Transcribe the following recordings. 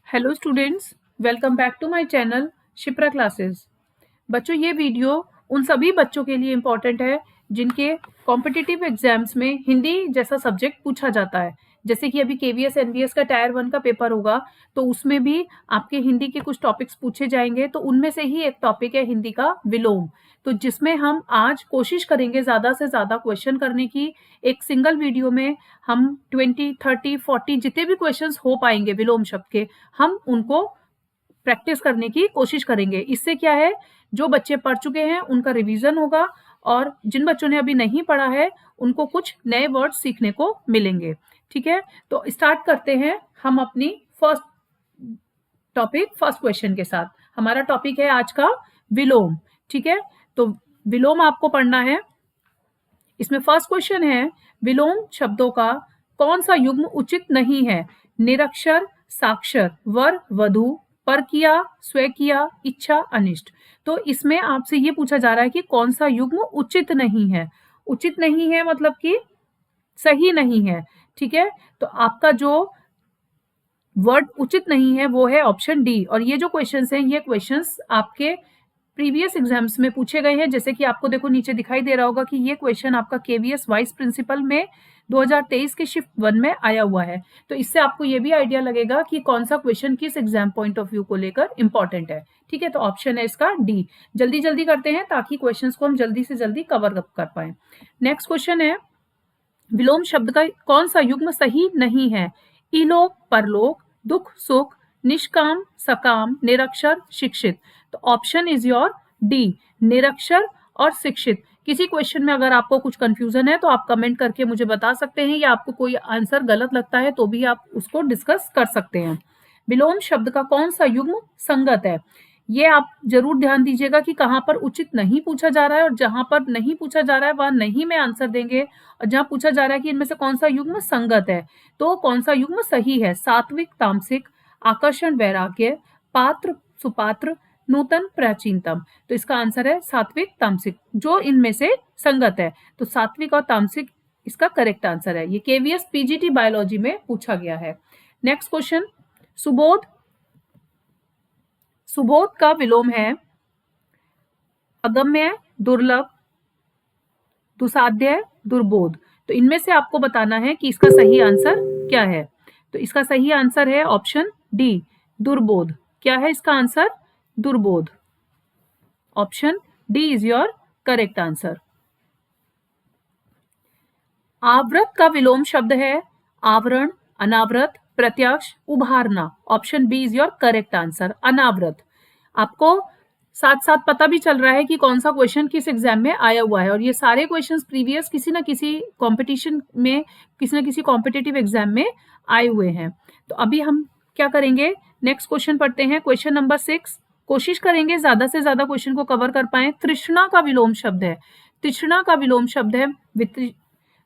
Hello students, welcome back to my channel Shipra classes. बच्चों, ये video उन सभी बच्चों के लिए इम्पॉर्टेंट है जिनके कॉम्पिटिटिव एग्जाम्स में हिंदी जैसा सब्जेक्ट पूछा जाता है। जैसे कि अभी केवीएस एनवीएस का टायर 1 का पेपर होगा, तो उसमें भी आपके हिंदी के कुछ टॉपिक्स पूछे जाएंगे। तो उनमें से ही एक टॉपिक है हिंदी का विलोम, तो जिसमें हम आज कोशिश करेंगे ज़्यादा से ज़्यादा क्वेश्चन करने की। एक सिंगल वीडियो में हम 20, 30, 40 जितने भी क्वेश्चंस हो पाएंगे विलोम शब्द के, हम उनको प्रैक्टिस करने की कोशिश करेंगे। इससे क्या है, जो बच्चे पढ़ चुके हैं उनका रिवीजन होगा, और जिन बच्चों ने अभी नहीं पढ़ा है उनको कुछ नए वर्ड सीखने को मिलेंगे। ठीक है, तो स्टार्ट करते हैं हम अपनी फर्स्ट क्वेश्चन के साथ। हमारा टॉपिक है आज का विलोम। ठीक है, तो विलोम आपको पढ़ना है। इसमें फर्स्ट क्वेश्चन है, विलोम शब्दों का कौन सा युग्म उचित नहीं है? निरक्षर, साक्षर, वर, वधु, परकिया, स्वकीया, इच्छा, अनिष्ट। तो इसमें आपसे ये पूछा जा रहा है कि कौन सा युग्म उचित नहीं है। उचित नहीं है मतलब कि सही नहीं है। ठीक है, तो आपका जो वर्ड उचित नहीं है वो है ऑप्शन डी। और ये जो क्वेश्चंस हैं, ये क्वेश्चंस आपके प्रीवियस एग्जाम्स में पूछे गए हैं। जैसे कि आपको देखो नीचे दिखाई दे रहा होगा कि ये क्वेश्चन आपका केवीएस वाइस प्रिंसिपल में 2023 के शिफ्ट 1 में आया हुआ है। तो इससे आपको ये भी आइडिया लगेगा कि कौन सा क्वेश्चन किस एग्जाम पॉइंट ऑफ व्यू को लेकर इंपॉर्टेंट है। ठीक है, तो ऑप्शन है इसका डी। जल्दी जल्दी करते हैं ताकि क्वेश्चंस को हम जल्दी से जल्दी कवर अप कर पाए। नेक्स्ट क्वेश्चन है, विलोम शब्द का कौन सा युग्म सही नहीं है? इलोक, परलोक, दुख, सुख, निष्काम, सकाम, निरक्षर, शिक्षित। तो ऑप्शन इज योर डी, निरक्षर और शिक्षित। किसी क्वेश्चन में अगर आपको कुछ कंफ्यूजन है तो आप कमेंट करके मुझे बता सकते हैं, या आपको कोई आंसर गलत लगता है तो भी आप उसको डिस्कस कर सकते हैं। विलोम शब्द का कौन सा युग्म संगत है? ये आप जरूर ध्यान दीजिएगा कि कहाँ पर उचित नहीं पूछा जा रहा है, और जहां पर नहीं पूछा जा रहा है वहां नहीं में आंसर देंगे। और जहां पूछा जा रहा है कि इनमें से कौन सा युग्म संगत है, तो कौन सा युग्म सही है? सात्विक, तामसिक, आकर्षण, वैराग्य, पात्र, सुपात्र, नूतन, प्राचीनतम। तो इसका आंसर है सात्विक, तामसिक, जो इनमें से संगत है। तो सात्विक और तामसिक इसका करेक्ट आंसर है। ये केवीएस पीजीटी बायोलॉजी में पूछा गया है। Next question, Subodh. सुबोध का विलोम है अगम्य, दुर्लभ, दुसाध्य, दुर्बोध। तो इनमें से आपको बताना है कि इसका सही आंसर क्या है। तो इसका सही आंसर है ऑप्शन डी, दुर्बोध। क्या है इसका आंसर? दुर्बोध। Option D is your correct answer. आवृत का विलोम शब्द है आवरण, अनावृत, प्रत्यक्ष, उभारना। Option B is your correct answer, अनावृत। आपको साथ साथ पता भी चल रहा है कि कौन सा क्वेश्चन किस एग्जाम में आया हुआ है, और ये सारे क्वेश्चंस प्रीवियस किसी ना किसी कंपटीशन में, किसी ना किसी कॉम्पिटिटिव एग्जाम में आए हुए हैं। तो अभी हम क्या करेंगे, नेक्स्ट क्वेश्चन पढ़ते हैं, क्वेश्चन नंबर 6। कोशिश करेंगे ज्यादा से ज्यादा क्वेश्चन को कवर कर पाए। तृष्णा का विलोम शब्द है, तृष्णा का विलोम शब्द है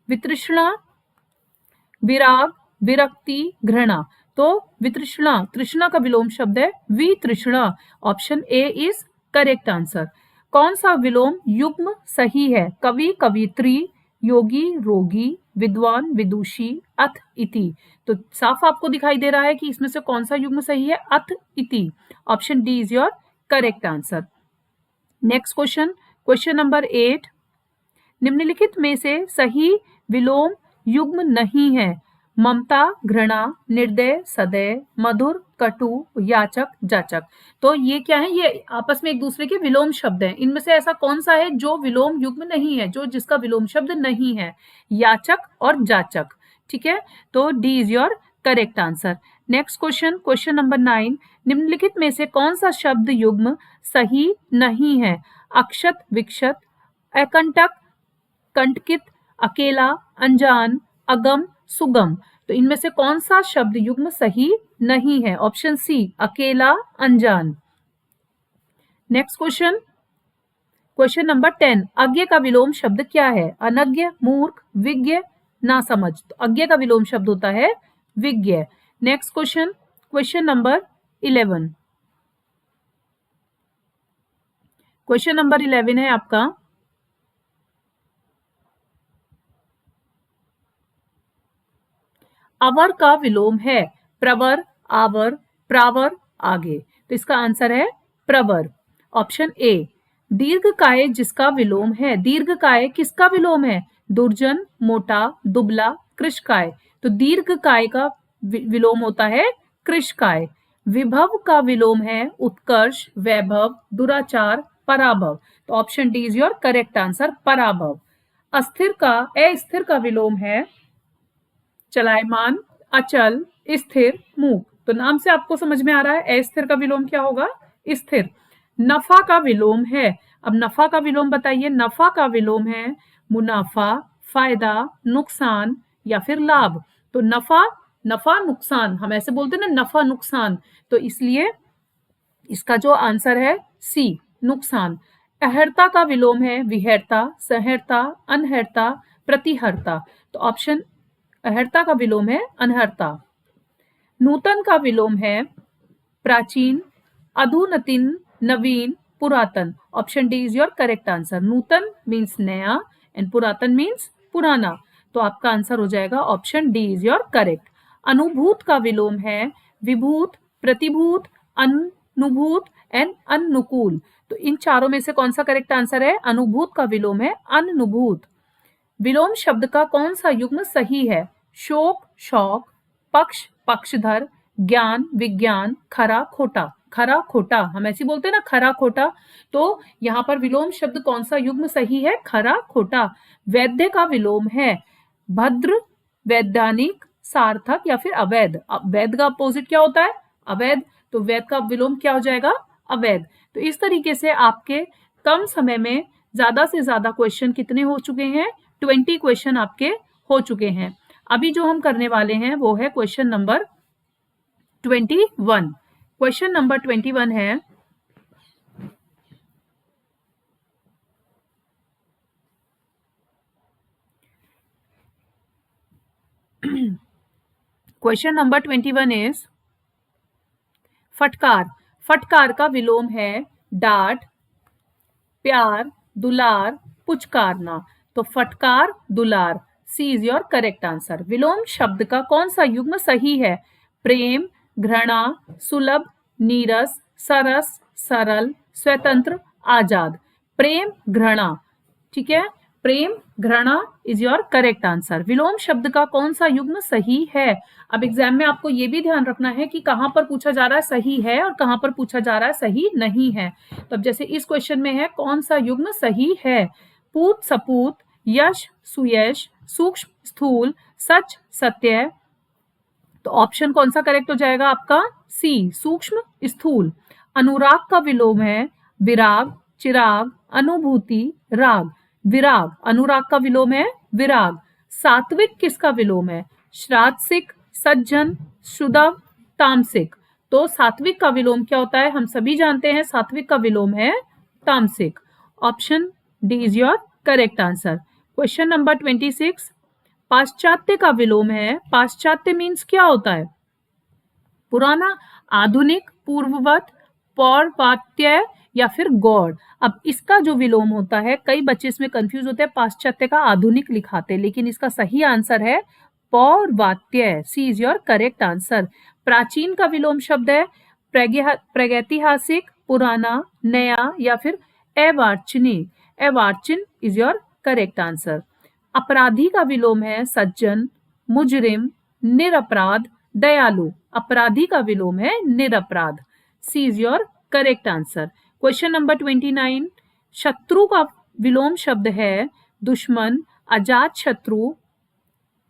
वितृष्णा, विराग, विरक्ति, घृणा। तो वितृष्णा, तृष्णा का विलोम शब्द है वितृष्णा। Option A is correct answer. कौन सा विलोम युग्म सही है? कवि, कवित्री, योगी, रोगी, विद्वान, विदुषी, अथ, इति। तो साफ आपको दिखाई दे रहा है कि इसमें से कौन सा युग्म सही है? अथ, इति। Option D is your correct answer. Next question, question number 8। निम्नलिखित में से सही विलोम युग्म नहीं है? ममता, घृणा, निर्दय, सदय, मधुर, कटु, याचक, जाचक। तो ये क्या है? ये आपस में एक दूसरे के विलोम शब्द हैं। इनमें से ऐसा कौन सा है जो विलोम युग्म नहीं है, जो जिसका विलोम शब्द नहीं है? याचक और जाचक। ठीक है, तो D is your correct answer. Next question, question number 9। निम्नलिखित में से कौन सा शब्द युग्म सही नहीं है? अक्षत, विक्षत, अकंटक, कंटकित, अकेला, अनजान, अगम, सुगम। तो इनमें से कौन सा शब्द युग्म सही नहीं है? ऑप्शन सी, अकेला, अनजान। Next question, question number 10। अज्ञ का विलोम शब्द क्या है? अनज्ञ, मूर्ख, विज्ञ, नासमझ। तो अज्ञ का विलोम शब्द होता है विज्ञ। Next question, question number 11। Question number 11 है आपका, अवर का विलोम है प्रवर, आवर, प्रावर आगे, तो इसका आंसर है प्रवर। Option A. दीर्घकाय जिसका विलोम है, दीर्घकाय किसका विलोम है? दुर्जन, मोटा, दुबला, कृशकाय। तो दीर्घकाय का विलोम होता है कृशकाय। विभव का विलोम है उत्कर्ष, वैभव, दुराचार, पराभव। तो option D is your correct answer, पराभव। अस्थिर का विलोम है चलायमान, अचल, स्थिर, मूक। तो नाम से आपको समझ में आ रहा है अस्थिर का विलोम क्या होगा? स्थिर। नफा का विलोम है, अब नफा का विलोम बताइए। नफा का विलोम है मुनाफा, फायदा, नुकसान या फिर लाभ। तो नफा नुकसान, हम ऐसे बोलते हैं ना, नफा नुकसान, तो इसलिए इसका जो आंसर है सी, नुकसान। अहर्ता का विलोम है विहर्ता, सहर्ता, अनहर्ता, प्रतिहर्ता। तो ऑप्शन अहर्ता का विलोम है अनहर्ता। नूतन का विलोम है प्राचीन, अधुनतीन, नवीन, पुरातन। Option D is your correct answer. Nutan means नया एंड पुरातन मीन्स पुराना। तो आपका आंसर हो जाएगा option D is your correct. अनुभूत का विलोम है विभूत, प्रतिभूत, अनुभूत एंड अनुकूल। तो इन चारों में से कौन सा करेक्ट आंसर है? अनुभूत का विलोम है अनुभूत। विलोम शब्द का कौन सा युग्म सही है? शोक, शौक, पक्ष, पक्षधर, ज्ञान, विज्ञान, खरा, खोटा। खरा, खोटा, हम ऐसे बोलते हैं ना, खरा, खोटा। तो यहाँ पर विलोम शब्द कौन सा युग्म सही है? खरा, खोटा। वैद्य का विलोम है भद्र, वैधानिक, सार्थक या फिर अवैध। वैध का अपोजिट क्या होता है? अवैध। तो वैध का विलोम क्या हो जाएगा? अवैध। तो इस तरीके से आपके कम समय में ज्यादा से ज्यादा क्वेश्चन कितने हो चुके हैं? 20 क्वेश्चन आपके हो चुके हैं। अभी जो हम करने वाले हैं वो है क्वेश्चन नंबर 21। क्वेश्चन नंबर 21 है क्वेश्चन नंबर 21 इज फटकार। फटकार का विलोम है डांट, प्यार, दुलार, पुचकारना। तो फटकार, दुलार, सी इज योर करेक्ट आंसर। विलोम शब्द का कौन सा युग्म सही है? प्रेम, घृणा, सुलभ, नीरस, सरस, सरल, स्वतंत्र, आजाद। प्रेम, घृणा, ठीक है, प्रेम, घृणा इज योर करेक्ट आंसर। विलोम शब्द का कौन सा युग्म सही है? अब एग्जाम में आपको ये भी ध्यान रखना है कि कहां पर पूछा जा रहा है सही है और कहां पर पूछा जा रहा है सही नहीं है। तो अब जैसे इस क्वेश्चन में है कौन सा युग्म सही है? पूत, सपूत, यश, सुयश, सूक्ष्म, स्थूल, सच, सत्य। तो ऑप्शन कौन सा करेक्ट हो जाएगा आपका? सी, सूक्ष्म, स्थूल। अनुराग का विलोम है विराग, चिराग, अनुभूति, राग। विराग, अनुराग का विलोम है विराग। सात्विक किसका विलोम है? श्राद्सिक, सज्जन, शुदव, तामसिक। तो सात्विक का विलोम क्या होता है? हम सभी जानते हैं सात्विक का विलोम है तामसिक। Option D is your correct answer. Question number 26, पाश्चात्य का विलोम है, पाश्चात्य मीन्स क्या होता है? पुराना, आधुनिक, पूर्ववत, पौर्वात्य या फिर गौड़। अब इसका जो विलोम होता है, कई बच्चे इसमें कंफ्यूज होते हैं, पाश्चात्य का आधुनिक लिखाते, लेकिन इसका सही आंसर है पौर्वात्य। सी इज योर करेक्ट आंसर। प्राचीन का विलोम शब्द है प्रागैतिहासिक, पुराना, नया या फिर अर्वाचीन। अर्वाचीन इज योर करेक्ट आंसर। अपराधी का विलोम है सज्जन, मुजरिम, निरपराध, दयालु। अपराधी का विलोम है निरपराध। C is your correct answer. Question number 29, शत्रु का विलोम शब्द है दुश्मन, अजात शत्रु,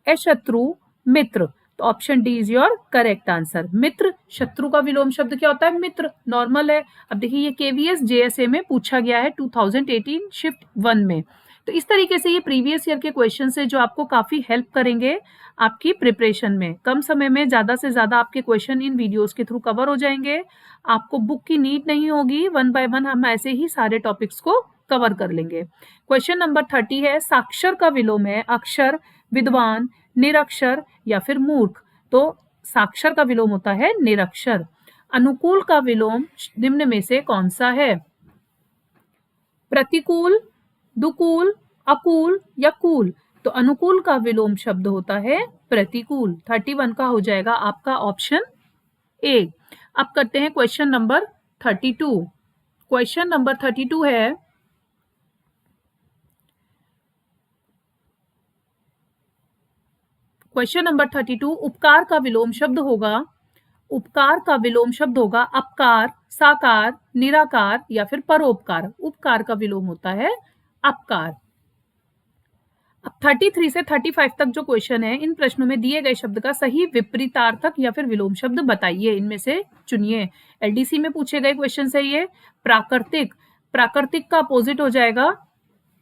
अशत्रु, मित्र। तो option D is your correct answer. मित्र, शत्रु का विलोम शब्द क्या होता है? मित्र, नॉर्मल है। अब देखिए ये केवीएस जेएसए में पूछा गया है 2018 शिफ्ट 1 में। तो इस तरीके से ये प्रीवियस ईयर के क्वेश्चन है जो आपको काफी हेल्प करेंगे आपकी प्रिपरेशन में। कम समय में ज्यादा से ज्यादा आपके क्वेश्चन इन वीडियोस के थ्रू कवर हो जाएंगे। आपको बुक की नीड नहीं होगी, 1 बाय 1 हम ऐसे ही सारे टॉपिक्स को कवर कर लेंगे। क्वेश्चन नंबर 30 है, साक्षर का विलोम है अक्षर, विद्वान, निरक्षर या फिर मूर्ख। तो साक्षर का विलोम होता है निरक्षर। अनुकूल का विलोम निम्न में से कौन सा है? प्रतिकूल, दुकूल, अकूल या कूल। तो अनुकूल का विलोम शब्द होता है प्रतिकूल। 31 का हो जाएगा आपका ऑप्शन ए। अब करते हैं क्वेश्चन नंबर 32। क्वेश्चन नंबर 32 है, क्वेश्चन नंबर 32, उपकार का विलोम शब्द होगा, उपकार का विलोम शब्द होगा अपकार, साकार, निराकार या फिर परोपकार। उपकार का विलोम होता है अपकार। अब 33 से 35 तक जो क्वेश्चन है, इन प्रश्नों में दिए गए शब्द का सही विपरीतार्थक या फिर विलोम शब्द बताइए, इनमें से चुनिए। एलडीसी में पूछे गए क्वेश्चन है ये। प्राकृतिक, प्राकृतिक का अपोजिट हो जाएगा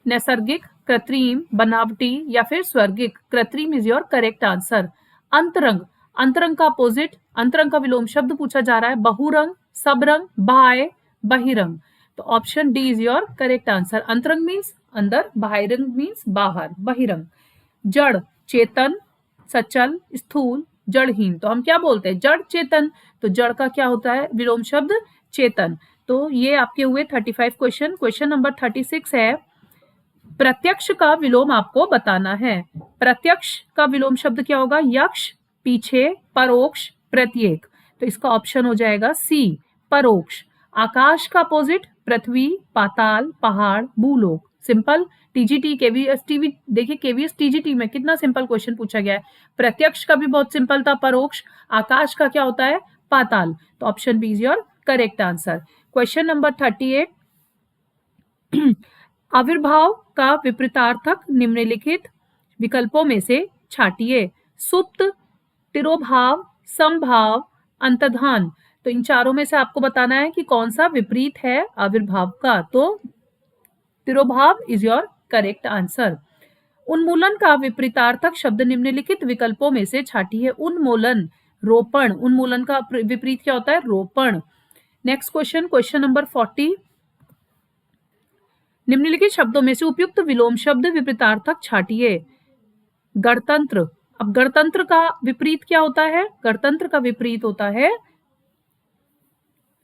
नैसर्गिक, कृत्रिम, बनावटी या फिर स्वर्गिक। कृत्रिम इज योर करेक्ट आंसर। अंतरंग, अंतरंग का अपोजिट, अंतरंग का विलोम शब्द पूछा जा रहा है बहुरंग, सबरंग, बाह्य, बहिरंग। तो option D is your correct answer. अंतरंग मीन्स अंदर, बहिरंग मीन्स बाहर, बहिरंग। जड़, चेतन, सचल, स्थूल, जड़हीन। तो हम क्या बोलते हैं, जड़ चेतन। तो जड़ का क्या होता है विलोम शब्द, चेतन। तो ये आपके हुए 35 क्वेश्चन। क्वेश्चन नंबर 36 है, प्रत्यक्ष का विलोम आपको बताना है। प्रत्यक्ष का विलोम शब्द क्या होगा, यक्ष, पीछे, परोक्ष, प्रत्येक। तो इसका ऑप्शन हो जाएगा सी, परोक्ष। आकाश का अपोजिट पृथ्वी, पाताल, पहाड़, भूलोक। सिंपल। टीजीटी, केवीएस टीवी, देखिए केवीएस टीजीटी में कितना सिंपल क्वेश्चन पूछा गया है। प्रत्यक्ष का भी बहुत सिंपल था, परोक्ष। आकाश का क्या होता है, पाताल। तो option B is your correct answer. Question number 38, आविर्भाव का विपरीतार्थक निम्नलिखित विकल्पों में से छांटिए। सुप्त, तिरोभाव, समभाव, अंतर्धान। तो इन चारों में से आपको बताना है कि कौन सा विपरीत है आविर्भाव का। तो तिरोभाव इज योर करेक्ट आंसर। उन्मूलन का विपरीतार्थक शब्द निम्नलिखित विकल्पों में से छांटिए। उन्मूलन, रोपण। उन्मूलन का विपरीत क्या होता है, रोपण। नेक्स्ट क्वेश्चन, क्वेश्चन नंबर 40, निम्नलिखित शब्दों में से उपयुक्त विलोम शब्द विपरीतार्थक छांटिए। गणतंत्र। अब गणतंत्र का विपरीत क्या होता है, गणतंत्र का विपरीत होता है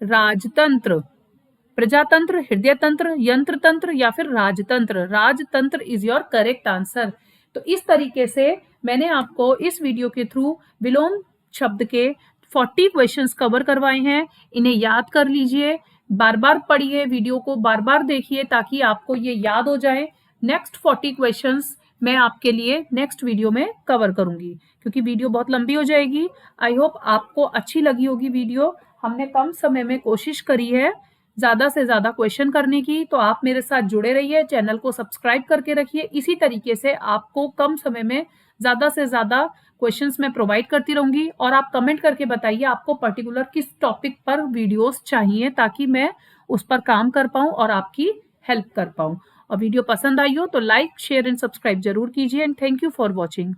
राजतंत्र। प्रजातंत्र, हृदय तंत्र, यंत्र तंत्र या फिर राजतंत्र। राजतंत्र इज योर करेक्ट आंसर। तो इस तरीके से मैंने आपको इस वीडियो के थ्रू विलोम शब्द के 40 क्वेश्चंस कवर करवाए हैं। इन्हें याद कर लीजिए, बार बार पढ़िए, वीडियो को बार बार देखिए ताकि आपको ये याद हो जाए। नेक्स्ट 40 क्वेश्चंस मैं आपके लिए नेक्स्ट वीडियो में कवर करूंगी, क्योंकि वीडियो बहुत लंबी हो जाएगी। आई होप आपको अच्छी लगी होगी वीडियो। हमने कम समय में कोशिश करी है ज्यादा से ज्यादा क्वेश्चन करने की। तो आप मेरे साथ जुड़े रहिए, चैनल को सब्सक्राइब करके रखिए। इसी तरीके से आपको कम समय में ज्यादा से ज्यादा क्वेश्चंस मैं प्रोवाइड करती रहूंगी। और आप कमेंट करके बताइए आपको पर्टिकुलर किस टॉपिक पर वीडियोस चाहिए, ताकि मैं उस पर काम कर पाऊं और आपकी हेल्प कर पाऊं। और वीडियो पसंद आई हो तो लाइक, शेयर एंड सब्सक्राइब जरूर कीजिए। And thank you for watching.